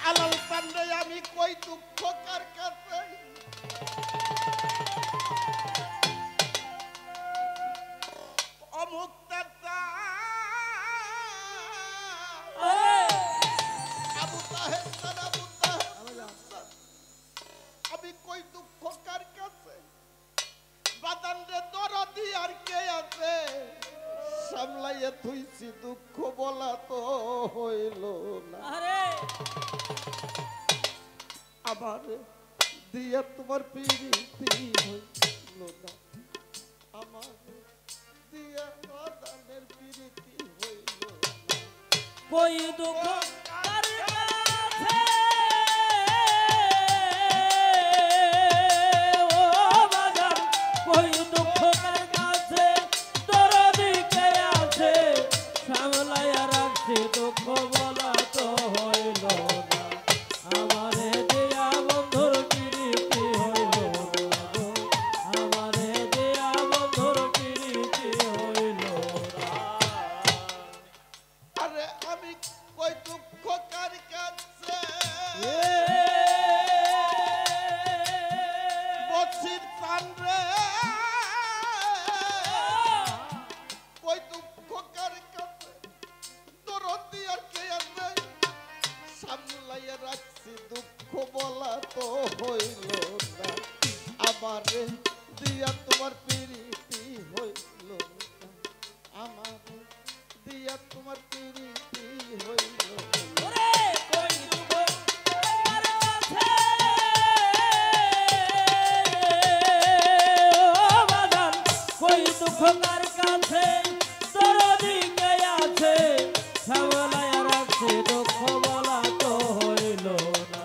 আলাল পান্ডে আমি কই দুঃখ কার কাছে অমুক আমি কই দুঃখ কার কাছে বাদান রে দরদি আর কে আছে সামলাইয়া থুইছি দুঃখ বলা তো হইল না আমার দিয়া তোমার প্রীতি হইল না আমার দিয়া বাদানের প্রীতি হইল কই দুঃখ কার কাছে ও বাজান কই দুঃখ কার কাছে দরদি কে আছে সামলাইয়া রাখছি দুঃখ বলা তো হইল না আমারে দিয়া বন্ধুর প্রীতি হইল না আমারে দিয়া বন্ধুর প্রীতি হইল না আরে আমি কই দুঃখ কার কাছে বসির প্রাণ রে কই দুঃখ কার কাছে দরদি আর কে আছে সামলাইয়া রাখছি দুঃখ বলা তো হইল না আমারে দিয়া তোমার প্রীতি হইল না আমারে দিয়া তোমার প্রীতি হইল ওরে কই দুঃখ কার কাছে ও বাজান কই দুঃখ কার কাছে দরদি কে আছে সামলাইয়া রাখছি দুঃখ বলা তো হইল না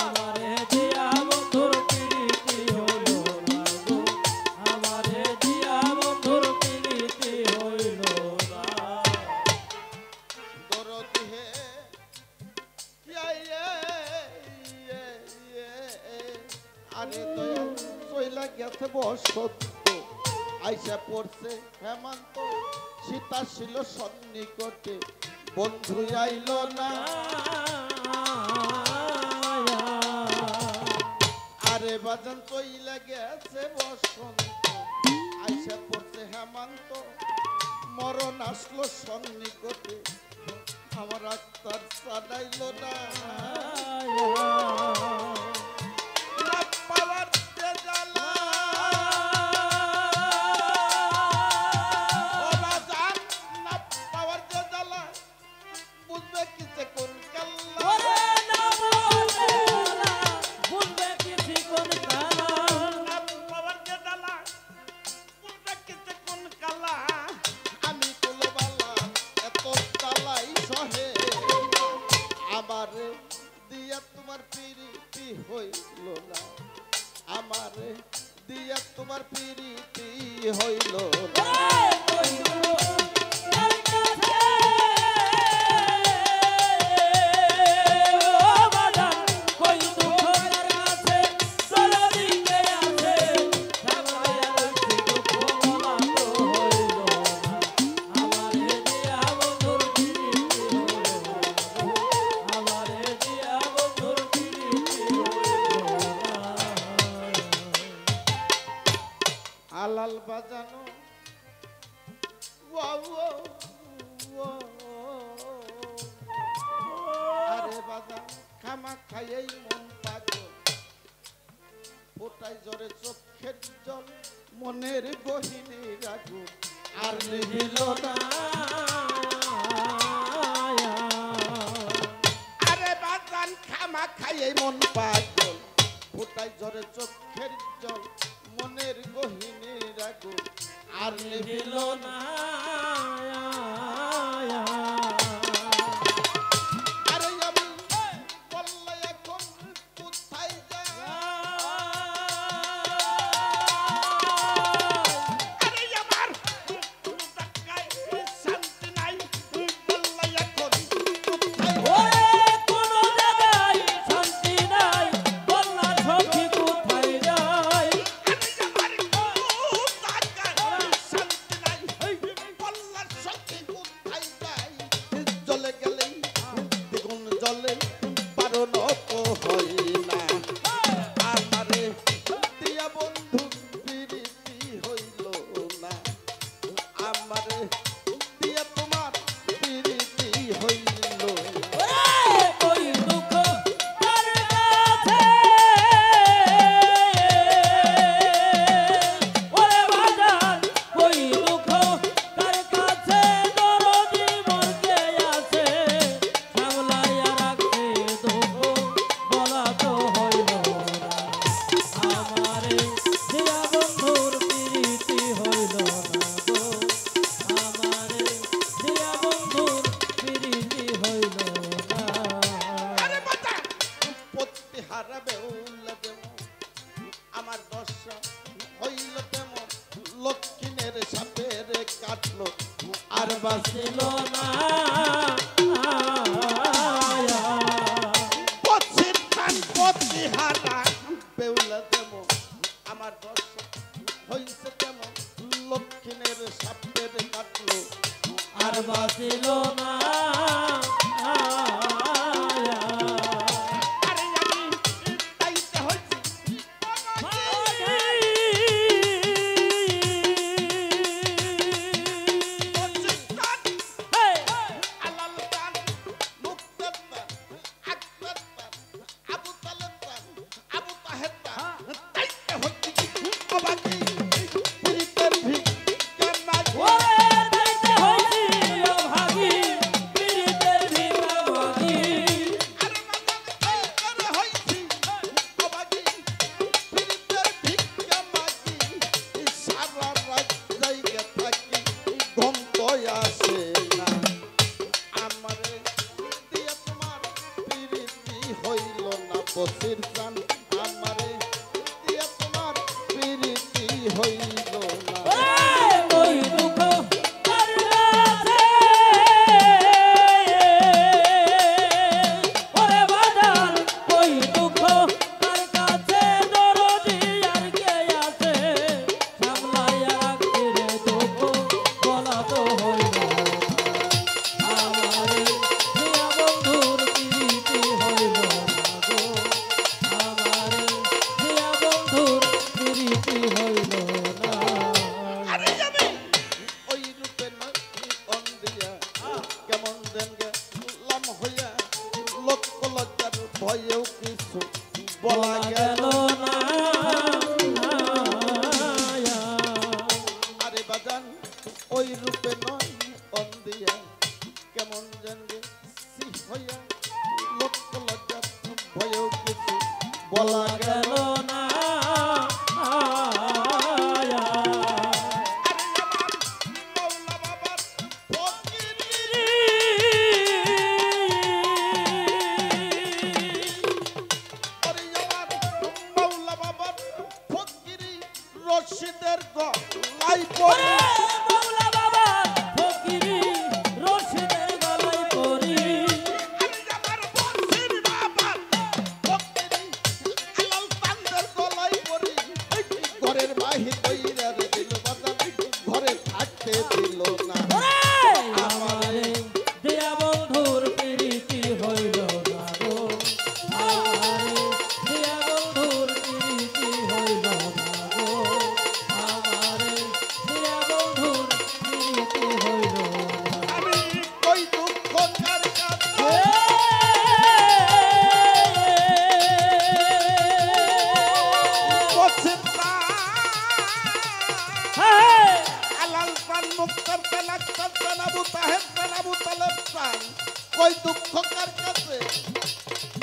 আমারে দিয়া বন্ধুর প্রীতি হইল না গো আমারে দিয়া বন্ধুর প্রীতি হইল না দরদি হে আরে দয়া চইলা গেছে বসন্ত আইসা পড়ছে হেমন্ত সীতা ছিল সন্নিকটে বন্ধু আইল না আরে বাজান চইলা গেছে বসন্ত আইসা পড়ছে হেমন্ত মরণ আসলো সন্নিকটে আমার আত্মার সাদাইল না না পাওয়ার যে জ্বালা ও বাজান না পাওয়ার যে জ্বালা বুঝবে কিসে কোন কাল্লা ওরে না বলা বুঝবে কিছু কোন কালা না পাওয়ার যে জ্বালা বুঝবে কিসে কোন কাল্লা আমি কুলবালা এত জ্বালাই সহে আমারে দিয়া তোমার প্রীতি হইল না আমারে দিয়া তোমার প্রীতি হইল না কই দুঃখ কার কাছে ও বাজান কই দুঃখ কার কাছে দরদি কে আছে সামলাইয়া রাখছি দুঃখ বলা তো হইল না আমারে দিয়া বন্ধুর প্রীতি হইল না আমারে দিয়া বন্ধুর প্রীতি হইল না আলাল বাজানো ওয়া ওয়া ওয়া। আরে বাজান খামা খাইয়েই মন পাগল ফোটাই জরে চোখের জল মনের গহিনী রাখু আর নিহিল না আরে বাজান খামা খাইয়েই মন পাগল ফোটাই জরে চোখের জল মনের গহিনী রাখু আর নিহিল না আরে আমি বললে এখন কোথায় যাই আরে আমার কোনো জায়গায় শান্তি নাই বাঁচিল না পথির প্রাণ পথিহারা বেউলা যেমন আমার দর্শক হইছে তেমন লক্ষ্মীনের সাপের কাটলো আর বাঁচিল না আরে আমি তাইতে হইছি আলাল প্রাণ মুক্তের প্রাণ আকবর প্রাণ আবু তালেব প্রাণ আবু তাহের প্রাণ তাইতে হইছি অবাকি পীড়িতের ভিক্ষা মাগি ওরে তাইতে হইছি অভাগী পীড়িতের ভিক্ষা মাগি আরে বাজান তাইতে হইছি অবাকি পীড়িতের ভিক্ষা মাগি সারা রাত জায়গা থাকি ঘুম তো আসে না আমারে দিয়া তোমার প্রীতি হইল না বসির প্রাণ আমারে দিয়া তোমার প্রীতি হইল না ওই দুঃখ কার কাছে ওরে বাজার ওই দুঃখ কার কাছে দরদি আর কে আছে সামলাইয়া রাখতে রে দুঃখ বলা তো হইল আমারে প্রিয় বন্ধুর প্রীতি হইল না গো আমারে প্রিয় বন্ধুর প্রীতি হইল না আরে যাবে ওই রূপে নয় অন্দিয়া কেমন দেন গেলাম হইয়া লক্ষ লজ্জার ভয়েও কিছু বলা গেল না আরে বাজান ওই রূপে নয় অন্দিয়া কেমন দেন গেছি হইয়া লক্ষ লজ্জার ভয়েও কিছু বলা গেল না আরে আমার মৌলা বাবার ফকিরি আরে আমার মৌলা বাবার ফকিরি রশিদের গলাই পড়ে মৌলা বাবা ফকিরি রশিদের গলায় পরি আরে আমার বসির বাবার ফকিরি আলাল তান্দের গলাই পড়ে ঘরের বাহির কইরা রে দিল বাজান ঘরে থাকতে দিল না আমারে দিয়া বন্ধুর প্রীতি হইল না গো আমারে দিয়া বন্ধুর প্রীতি হইল না গো আমারে দিয়া বন্ধুর প্রীতি হইল না আমি কই দুঃখ কার কাছে বসির আলাল পান মুক্তার পান আক্তার পান আবু তাহের পান আবু তালেব পান কই দুঃখ কার কাছে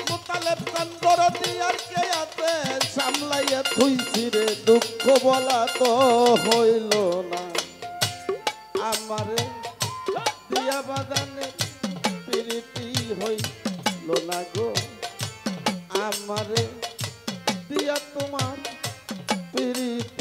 মুতালেব পান দরদি আর কে আছে সামলাইয়া থুইছি রে দুঃখ বলা তো হইল না আমারে দিয়া বাজানে প্রীতি হইল না গো আমারে দিয়া তোমার প্রীতি